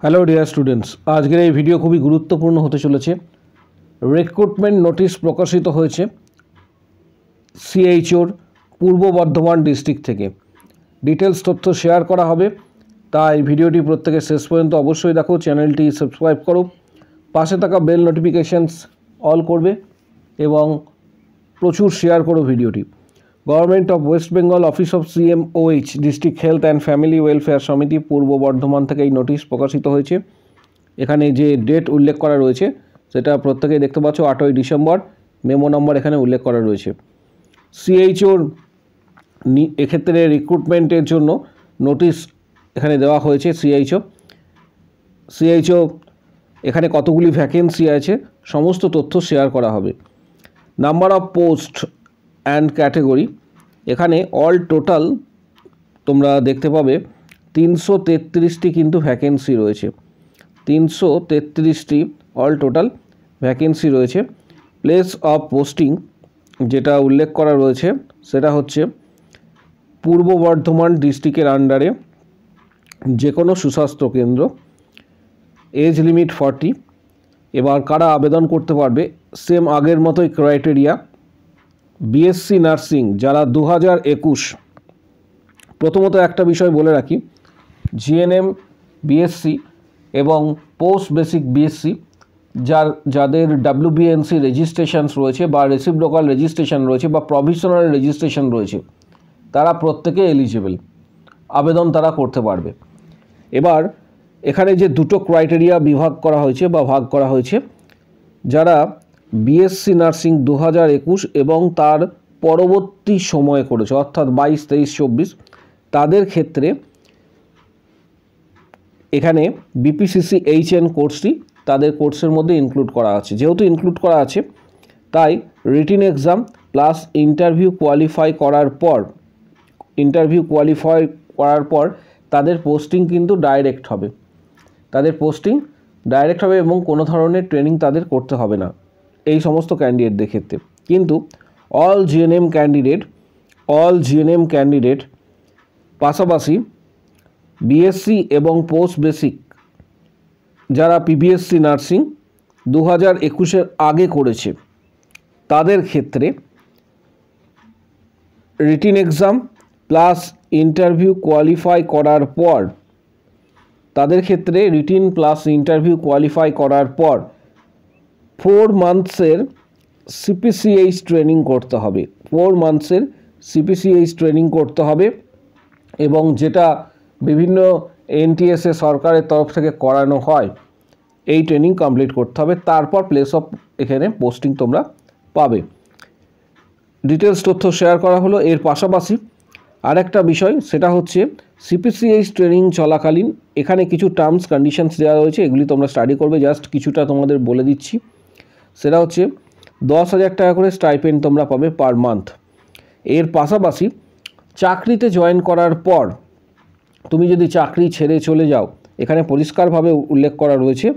Hello dear students, আজকের এই video খুবই গুরুত্বপূর্ণ হতে চলেছে। রিক্রুটমেন্ট নোটিশ প্রকাশিত হয়েছে সিএইচওর পূর্ব বর্ধমান ডিস্ট্রিক্ট থেকে। ডিটেলস তথ্য শেয়ার করা হবে, তাই ভিডিওটি প্রত্যেকে শেষ পর্যন্ত অবশ্যই দেখো। চ্যানেলটি সাবস্ক্রাইব করো, পাশে থাকা বেল নোটিফিকেশানস অল করবে এবং প্রচুর শেয়ার করো ভিডিওটি। Government of West Bengal office of CMOH district health and family welfare সমিতি পূর্ব বর্ধমান থেকে এই নোটিশ প্রকাশিত হয়েছে। এখানে যে ডেট উল্লেখ করা রয়েছে সেটা প্রত্যেকেই দেখতে পাচ্ছ, 8ই ডিসেম্বর। মেমো নম্বর এখানে উল্লেখ করা রয়েছে। সিএইচওর এক্ষেত্রে রিক্রুটমেন্টের জন্য নোটিশ এখানে দেওয়া হয়েছে। সিএইচও এখানে কতগুলি ভ্যাকেন্সি আছে সমস্ত তথ্য শেয়ার করা হবে। Number of post and category, এখানে অল টোটাল তোমরা দেখতে পাবে 333টি কিন্তু ভ্যাকেন্সি রয়েছে। 333টি অল টোটাল ভ্যাকেন্সি রয়েছে। প্লেস অফ পোস্টিং যেটা উল্লেখ করা রয়েছে সেটা হচ্ছে পূর্ব বর্ধমান ডিস্ট্রিক্টের আন্ডারে যে কোনো সুস্বাস্থ্য কেন্দ্র। Age limit 40। এবার কারা আবেদন করতে পারবে, সেম আগের মতোই ক্রাইটেরিয়া। বিএসসি নার্সিং যারা 2021, প্রথমত একটা বিষয় বলে রাখি, জিএনএম বিএসসি এবং পোস্ট বেসিক বিএসসি যাদের WBNC রেজিস্ট্রেশনস রয়েছে বা রেসিপ্রোকাল রেজিস্ট্রেশন রয়েছে বা প্রভিশনাল রেজিস্ট্রেশন রয়েছে, তারা প্রত্যেকে এলিজিবল, আবেদন তারা করতে পারবে। এবার এখানে যে দুটো ক্রাইটেরিয়া ভাগ করা হয়েছে, যারা বিএসসি নার্সিং 2021 এবং তার পরবর্তী সময়ে করেছে, অর্থাৎ 22, 23, 24, তাদের ক্ষেত্রে এখানে BPCC-HN কোর্সটি তাদের কোর্সের মধ্যে ইনক্লুড করা আছে। যেহেতু ইনক্লুড করা আছে, তাই written exam plus interview qualify করার পর তাদের পোস্টিং কিন্তু ডাইরেক্ট হবে। এবং কোনো ধরনের ট্রেনিং তাদের করতে হবে না এই সমস্ত ক্যান্ডিডেটদের ক্ষেত্রে। কিন্তু অল জিএনএম ক্যান্ডিডেট পাশাপাশি বিএসসি এবং পোস্ট বেসিক যারা PBSC নার্সিং 2021-এর আগে করেছে, তাদের ক্ষেত্রে written exam plus interview qualify করার পর 4 মান্থসের CPCH ট্রেনিং করতে হবে। 4 মান্থসের CPCH ট্রেনিং করতে হবে এবং যেটা বিভিন্ন NTSA সরকারের তরফ থেকে করানো হয়, এই ট্রেনিং কমপ্লিট করতে হবে। তারপর প্লেস অফ এখানে পোস্টিং তোমরা পাবে। ডিটেলস তথ্য শেয়ার করা হলো। এর পাশাপাশি আরেকটা বিষয়, সেটা হচ্ছে CPCH ট্রেনিং চলাকালীন এখানে কিছু টার্মস কন্ডিশনস দেওয়া রয়েছে, এগুলি তোমরা স্টাডি করবে। জাস্ট কিছুটা তোমাদের বলে দিচ্ছি। সেটা হচ্ছে 10,000 টাকা করে স্টাইপেন্ড তোমরা পাবে পার মান্থ। এর পাশাপাশি চাকরিতে জয়েন করার পর তুমি যদি চাকরি ছেড়ে চলে যাও, এখানে পরিষ্কারভাবে উল্লেখ করা রয়েছে,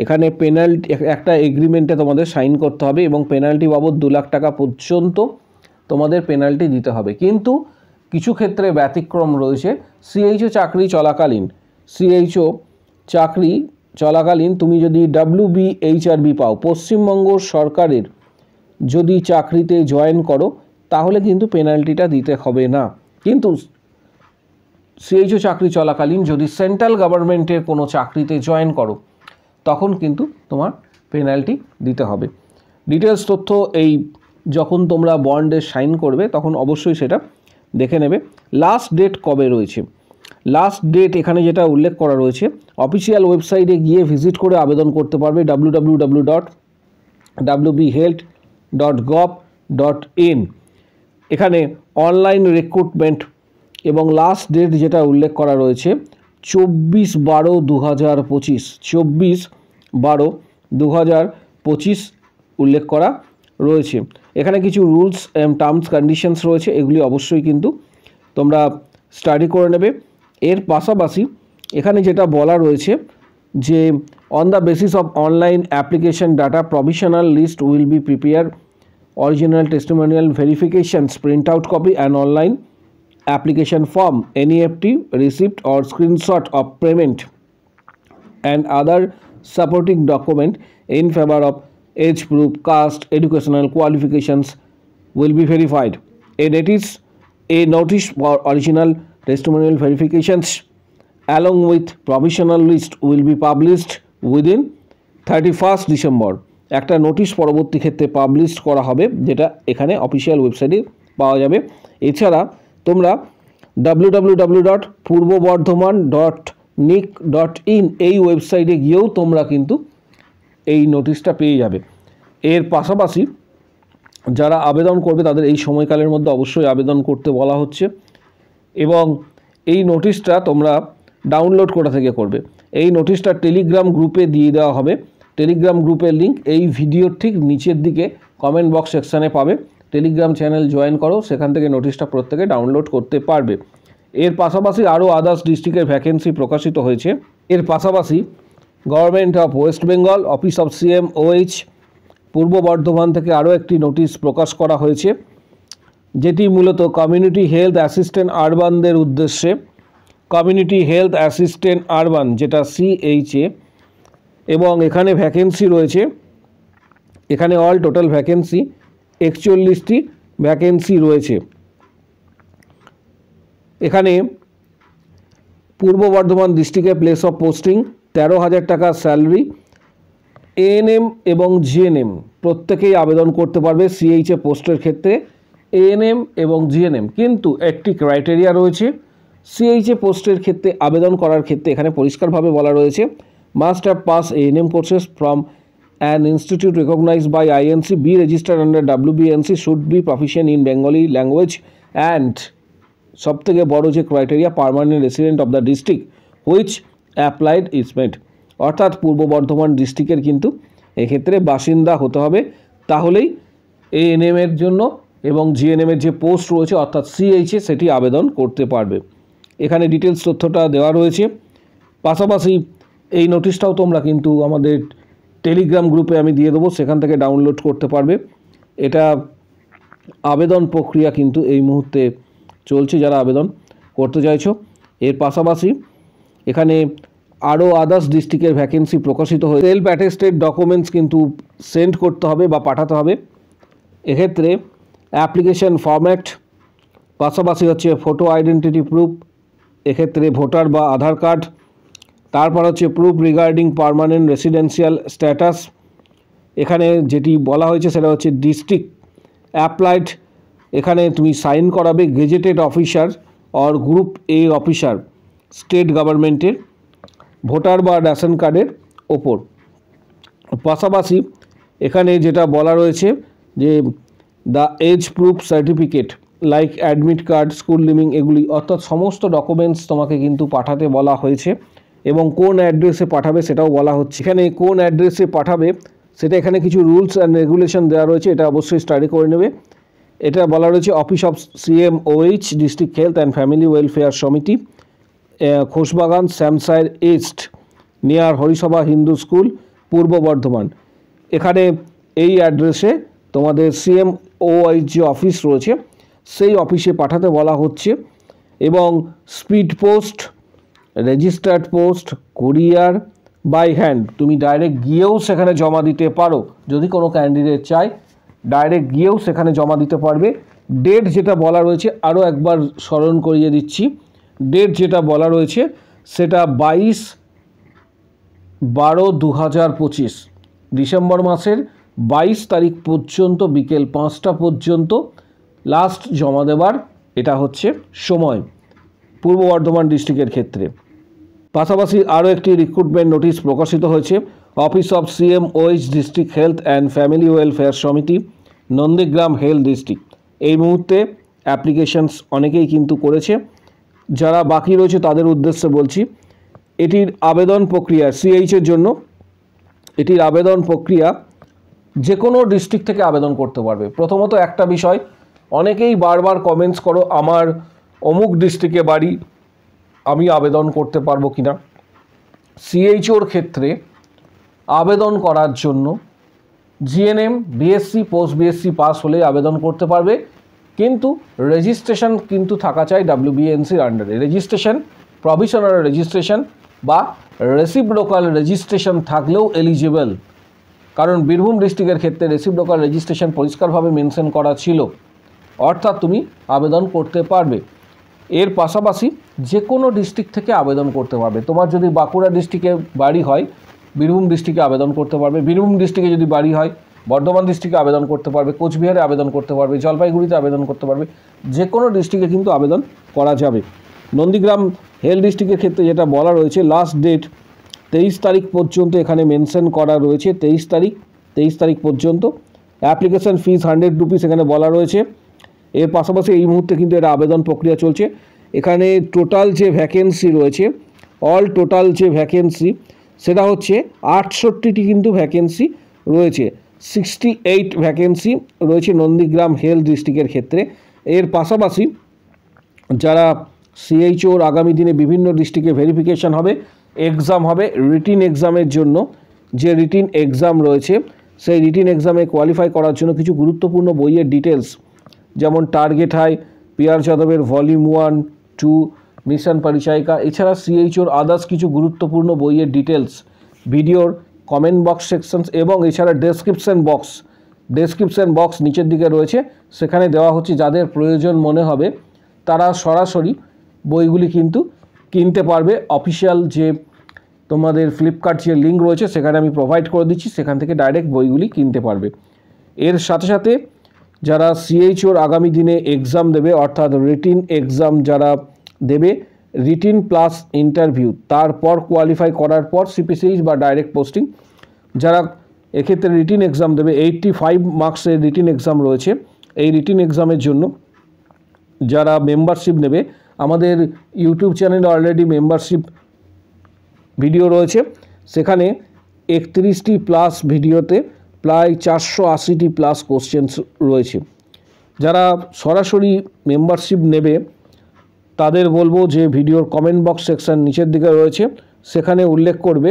এখানে পেনাল্টি, একটা এগ্রিমেন্টে তোমাদের সাইন করতে হবে এবং পেনাল্টি বাবদ 2 লাখ টাকা পর্যন্ত তোমাদের পেনাল্টি দিতে হবে। কিন্তু কিছু ক্ষেত্রে ব্যতিক্রম রয়েছে। সিএইচও চাকরি চলাকালীন তুমি যদি WBHRB পাও, পশ্চিমবঙ্গ সরকারের যদি চাকরিতে জয়েন করো, তাহলে কিন্তু পেনাল্টিটা দিতে হবে না। কিন্তু সিএইচও চাকরি চলাকালীন যদি সেন্ট্রাল গভর্নমেন্টের কোনো চাকরিতে জয়েন করো, তখন কিন্তু তোমার পেনাল্টি দিতে হবে। ডিটেলস তথ্য এই যখন তোমরা বন্ডে সাইন করবে তখন অবশ্যই সেটা দেখে নেবে। লাস্ট ডেট কবে রয়েছে, লাস্ট ডেট এখানে যেটা উল্লেখ করা রয়েছে, অফিসিয়াল ওয়েবসাইটে গিয়ে ভিজিট করে আবেদন করতে পারবে, www.wbhealth.gov.in। এখানে অনলাইন রিক্রুটমেন্ট এবং লাস্ট ডেট যেটা উল্লেখ করা রয়েছে 24/12/2025, 24/12/2025 উল্লেখ করা রয়েছে। এখানে কিছু রুলস অ্যান্ড টার্মস কন্ডিশনস রয়েছে, এগুলি অবশ্যই কিন্তু তোমরা স্টাডি করে নেবে। এর পাশাপাশি এখানে যেটা বলা রয়েছে যে on the basis of online application data provisional list will be prepare, original testimonial verifications, print out copy and online application form, NEFT receipt or screenshot of payment and other supporting document in favor of age proof, caste, educational qualifications will be verified. A notice for original testimonial verifications along with provisional list will be published within 31st December. একটা notice পরবর্তী ক্ষেত্রে publish করা হবে, যেটা এখানে official ওয়েবসাইটে পাওয়া যাবে। এছাড়া তোমরা www.purbobardhaman.nic.in এই ওয়েবসাইটে গিয়েও তোমরা কিন্তু এই নোটিশটা পেয়ে যাবে। এর পাশাপাশি যারা আবেদন করবে তাদের এই সময়কালের মধ্যে অবশ্যই আবেদন করতে বলা হচ্ছে এবং এই নোটিশটা তোমরা ডাউনলোড কোথা থেকে করবে? এই নোটিশটা টেলিগ্রাম গ্রুপে দিয়ে দেওয়া হবে। টেলিগ্রাম গ্রুপের লিঙ্ক এই ভিডিওর ঠিক নিচের দিকে কমেন্ট বক্স সেকশানে পাবে। টেলিগ্রাম চ্যানেল জয়েন করো, সেখান থেকে নোটিশটা প্রত্যেকে ডাউনলোড করতে পারবে। এর পাশাপাশি আরও আদার্স ডিস্ট্রিক্টের ভ্যাকেন্সি প্রকাশিত হয়েছে। এর পাশাপাশি government of West Bengal, office of CMOH পূর্ব বর্ধমান থেকে আরও একটি নোটিশ প্রকাশ করা হয়েছে, যেটি মূলত কমিউনিটি হেলথ অ্যাসিস্ট্যান্ট আরবানদের উদ্দেশ্যে। কমিউনিটি হেলথ অ্যাসিস্ট্যান্ট আরবান, যেটা CHA, এবং এখানে ভ্যাকেন্সি রয়েছে। এখানে অল টোটাল ভ্যাকেন্সি 41টি ভ্যাকেন্সি রয়েছে। এখানে পূর্ব বর্ধমান ডিস্ট্রিক্টে প্লেস অফ পোস্টিং 13,000 টাকা স্যালারি। ANM এবং GNM প্রত্যেকেই আবেদন করতে পারবে CHA পোস্টের ক্ষেত্রে, ANM এবং GNM। কিন্তু একটি ক্রাইটেরিয়া রয়েছে CHA পোস্টের ক্ষেত্রে আবেদন করার ক্ষেত্রে। এখানে পরিষ্কারভাবে বলা রয়েছে must have pass ANM courses from an institute recognized by INC, be registered under WBNC, should be proficient in Bengali language and সবথেকে বড় যে criteria permanent resident of the district which applied is made. অর্থাৎ পূর্ব বর্ধমান ডিস্ট্রিক্টের কিন্তু এক্ষেত্রে বাসিন্দা হতে হবে, তাহলেই ANM এর জন্য এবং GNM এর যে পোস্ট রয়েছে অর্থাৎ CHA সেটি আবেদন করতে পারবে। এখানে ডিটেলস তথ্যটা দেওয়া রয়েছে। পাশাপাশি এই নোটিশটাও তোমরা কিন্তু আমাদের টেলিগ্রাম গ্রুপে আমি দিয়ে দেবো, সেখান থেকে ডাউনলোড করতে পারবে। এটা আবেদন প্রক্রিয়া কিন্তু এই মুহূর্তে চলছে যারা আবেদন করতে চাইছো। এর পাশাপাশি এখানে আরও আদার্স ডিস্ট্রিক্টের ভ্যাকেন্সি প্রকাশিত হয়ে সেলফ অ্যাটেস্টেড ডকুমেন্টস কিন্তু সেন্ড করতে হবে বা পাঠাতে হবে। এক্ষেত্রে অ্যাপ্লিকেশন ফরম্যাট, পাশাপাশি হচ্ছে ফটো আইডেন্টিটি প্রুফ, এক্ষেত্রে ভোটার বা আধার কার্ড, তারপর হচ্ছে proof regarding permanent residential status. এখানে যেটি বলা হয়েছে সেটা হচ্ছে ডিস্ট্রিক্ট অ্যাপ্লাইড। এখানে তুমি সাইন করাবে gazetted officer or group A officer state গভর্নমেন্টের ভোটার বা রেশন কার্ডের ওপর। পাশাপাশি এখানে যেটা বলা রয়েছে যে the age proof certificate like admit card, school leaving, এগুলি অর্থাৎ সমস্ত ডকুমেন্টস তোমাকে কিন্তু পাঠাতে বলা হয়েছে এবং কোন অ্যাড্রেসে পাঠাবে সেটাও বলা হচ্ছে। এখানে কোন অ্যাড্রেসে পাঠাবে সেটা এখানে কিছু রুলস অ্যান্ড রেগুলেশন দেওয়া রয়েছে, এটা অবশ্যই স্টাডি করে নেবে। এটা বলা রয়েছে office of CMOH district health and family welfare সমিতি, Khosbagan, শ্যামসাইর east, near Harisabha Hindu school, পূর্ব বর্ধমান। এখানে এই অ্যাড্রেসে তোমাদের CMOH যে অফিস রয়েছে সেই অফিসে পাঠাতে বলা হচ্ছে। এবং speed post, registered post, courier, by hand তুমি ডাইরেক্ট গিয়েও সেখানে জমা দিতে পারো। যদি কোনো ক্যান্ডিডেট চায় ডাইরেক্ট গিয়েও সেখানে জমা দিতে পারবে। ডেট যেটা বলা রয়েছে আরও একবার স্মরণ করিয়ে দিচ্ছি, ডেট যেটা বলা রয়েছে সেটা 22/12/2025 ডিসেম্বর মাসের 22 তারিখ পর্যন্ত বিকেল 5টা পর্যন্ত লাস্ট জমা দেবার এটা হচ্ছে সময় পূর্ব বর্ধমান ডিস্ট্রিক্টের ক্ষেত্রে। পাশাপাশি আরও একটি রিক্রুটমেন্ট নোটিশ প্রকাশিত হয়েছে office of CMOH district health and family welfare সমিতি, নন্দীগ্রাম হেলথ ডিস্ট্রিক্ট। এই মুহূর্তে অ্যাপ্লিকেশনস অনেকেই কিন্তু করেছে, যারা বাকি রয়েছে তাদের উদ্দেশ্যে বলছি এটির আবেদন প্রক্রিয়া CH-এর জন্য। এটির আবেদন প্রক্রিয়া যে কোনো ডিস্ট্রিক্ট থেকে আবেদন করতে পারবে। প্রথমত একটা বিষয়, অনেকেই বারবার কমেন্টস করো আমার অমুক ডিস্ট্রিক্টে বাড়ি, আমি আবেদন করতে পারবো কিনা। CHOর ক্ষেত্রে আবেদন করার জন্য GNM, BSc, post BSc pass হলে আবেদন করতে পারবে, কিন্তু রেজিস্ট্রেশন কিন্তু থাকা চাই WBNCর আন্ডারে। রেজিস্ট্রেশন, প্রভিশনাল রেজিস্ট্রেশন বা রেসিপ্রোকাল রেজিস্ট্রেশন থাকলেও এলিজিবল। কারণ বীরভূম ডিস্ট্রিক্টের ক্ষেত্রে রেসিপ্রোকাল রেজিস্ট্রেশন পরিষ্কারভাবে মেনশন করা ছিল, অর্থাৎ তুমি আবেদন করতে পারবে। এর পাশাপাশি যে কোনো ডিস্ট্রিক্ট থেকে আবেদন করতে পারবে। তোমার যদি বাঁকুড়া ডিস্ট্রিক্টে বাড়ি হয় বীরভূম ডিস্ট্রিক্টে আবেদন করতে পারবে, বীরভূম ডিস্ট্রিক্টে যদি বাড়ি হয় বর্ধমান ডিস্ট্রিক্টে আবেদন করতে পারবে, কোচবিহারে আবেদন করতে পারবে, জলপাইগুড়িতে আবেদন করতে পারবে, যে কোনো ডিস্ট্রিক্টে কিন্তু আবেদন করা যাবে। নন্দীগ্রাম হেলথ ডিস্ট্রিক্টের ক্ষেত্রে যেটা বলা রয়েছে, লাস্ট ডেট 23 তারিখ পর্যন্ত এখানে মেনশন করা রয়েছে, 23 তারিখ পর্যন্ত। অ্যাপ্লিকেশন ফিস 100 রুপিস এখানে বলা রয়েছে। এর পাশাপাশি এই মুহূর্তে কিন্তু এটা আবেদন প্রক্রিয়া চলছে। এখানে টোটাল যে ভ্যাকেন্সি রয়েছে, অল টোটাল যে ভ্যাকেন্সি সেটা হচ্ছে 68টি কিন্তু ভ্যাকেন্সি রয়েছে, 68 ভ্যাকেন্সি রয়েছে নন্দীগ্রাম হেলথ ডিস্ট্রিক্টের ক্ষেত্রে। এর পাশাপাশি যারা সিএইচওর আগামী দিনে বিভিন্ন ডিস্ট্রিক্টে ভেরিফিকেশন হবে, এক্সাম হবে, রিটিন এক্সামের জন্য যে রিটিন এক্সাম রয়েছে সেই রিটিন এক্সামে কোয়ালিফাই করার জন্য কিছু গুরুত্বপূর্ণ বইয়ের ডিটেলস, যেমন টার্গেট হাই, পিআর যাদবের ভলিউম 1, 2, মিশন পরিচায়িকা, এছাড়া সিএইচওর আদার্স কিছু গুরুত্বপূর্ণ বইয়ের ডিটেলস ভিডিওর কমেন্ট বক্স সেকশনস এবং এছাড়া ডেসক্রিপশন বক্স নিচের দিকে রয়েছে, সেখানে দেওয়া হচ্ছে। যাদের প্রয়োজন মনে হবে তারা সরাসরি বইগুলি কিন্তু কিনতে পারবে। অফিসিয়াল যে তোমাদের ফ্লিপকার্ট যে লিঙ্ক রয়েছে সেখানে আমি প্রোভাইড করে দিচ্ছি, সেখান থেকে ডাইরেক্ট বইগুলি কিনতে পারবে। এর সাথে সাথে যারা সিএইচওর আগামী দিনে এক্সাম দেবে, অর্থাৎ রিটিন এক্সাম যারা দেবে, রিটিন প্লাস ইন্টারভিউ, তারপর কোয়ালিফাই করার পর সিপিসিএইচ বা ডাইরেক্ট পোস্টিং, যারা এক্ষেত্রে রিটিন এক্সাম দেবে 85 মার্কসের রিটিন এক্সাম রয়েছে। এই রিটিন এক্সামের জন্য যারা মেম্বারশিপ নেবে, আমাদের ইউটিউব চ্যানেলে অলরেডি মেম্বারশিপ ভিডিও রয়েছে, সেখানে 31টি প্লাস ভিডিওতে প্রায় 480টি প্লাস কোশ্চেন্স রয়েছে। যারা সরাসরি মেম্বারশিপ নেবে তাদের বলবো যে ভিডিওর কমেন্ট বক্স সেকশন নিচের দিকে রয়েছে, সেখানে উল্লেখ করবে,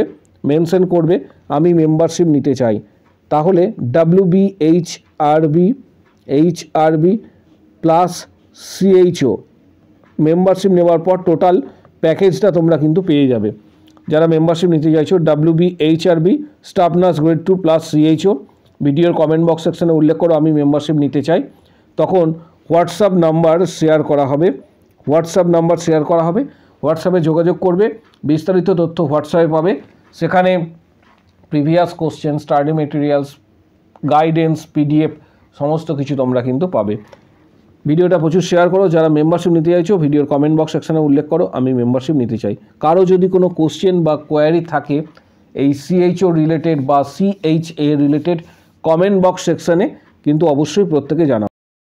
মেনশন করবে আমি মেম্বারশিপ নিতে চাই। তাহলে WBHRB প্লাস সিএইচও মেম্বারশিপ নেওয়ার পর টোটাল প্যাকেজটা তোমরা কিন্তু পেয়ে যাবে। যারা মেম্বারশিপ নিতে চাইছো WBHRB staff nurse grade 2 plus CHO, ভিডিওর কমেন্ট বক্স সেকশনে উল্লেখ করো আমি মেম্বারশিপ নিতে চাই। তখন হোয়াটসঅ্যাপ নাম্বার শেয়ার করা হবে, হোয়াটসঅ্যাপে যোগাযোগ করবে, বিস্তারিত তথ্য হোয়াটসঅ্যাপে পাবে। সেখানে previous question, study materials, guidance, PDF সমস্ত কিছু তোমরা কিন্তু পাবে। ভিডিওটা প্রচুর শেয়ার করো। যারা মেম্বারশিপ নিতে চাইছো ভিডিওর কমেন্ট বক্স সেকশনে উল্লেখ করো আমি মেম্বারশিপ নিতে চাই। কারো যদি কোনো কোশ্চেন বা কোয়ারি থাকে এই সিএইচও রিলেটেড বা সিএইচএ রিলেটেড, কমেন্ট বক্স সেকশনে কিন্তু অবশ্যই প্রত্যেকে জানাও।